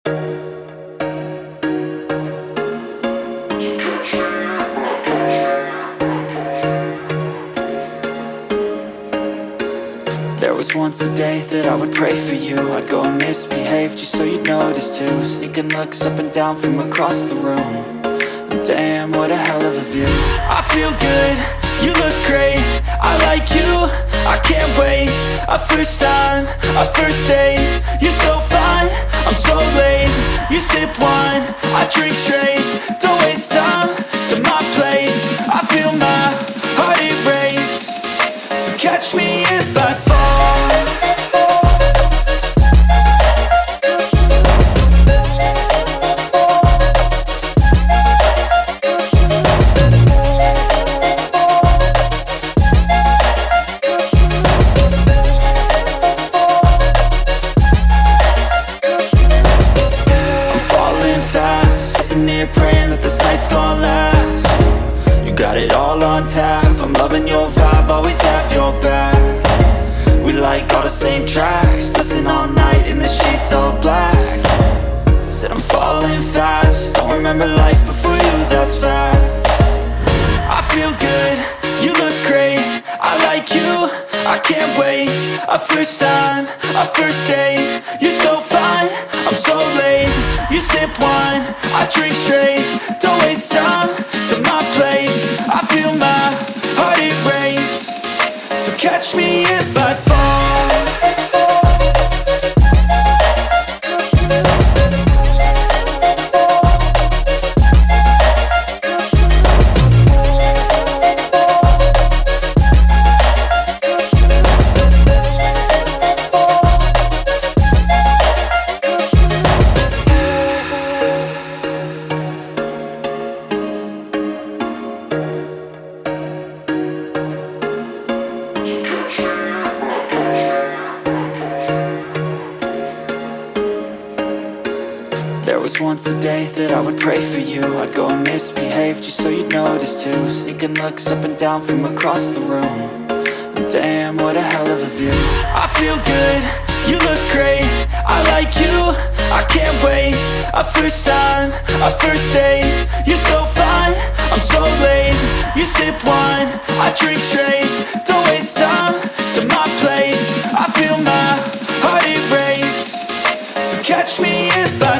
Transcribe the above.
There was once a day that I would pray for you. I'd go and misbehave just so you'd notice too. Sneaking looks up and down from across the room. And damn, what a hell of a view. I feel good, you look great, I like you, I can't wait. A first time, a first date. You're so fine, I'm so late. You sip wine, I drink straight. Don't waste time to my place. I feel my heart erase. So catch me if I fall. Praying that this night's gonna last. You got it all on tap, I'm loving your vibe, always have your back. We like all the same tracks, listen all night in the sheets all black. Said I'm falling fast, don't remember life before you, that's fact. I feel good, you look great, I like you, I can't wait. A first time, a first date. You're so fine, I'm so late. You sip wine, I drink straight. Don't waste time to my place. I feel my heart erase. So catch me if I fall. There was once a day that I would pray for you. I'd go and misbehave just so you'd notice too. Sneaking looks up and down from across the room. And damn, what a hell of a view. I feel good, you look great, I like you, I can't wait. A first time, a first date. You're so fine, I'm so late. You sip wine, I drink straight. Don't waste time to my place. I feel my heart erase. So catch me if I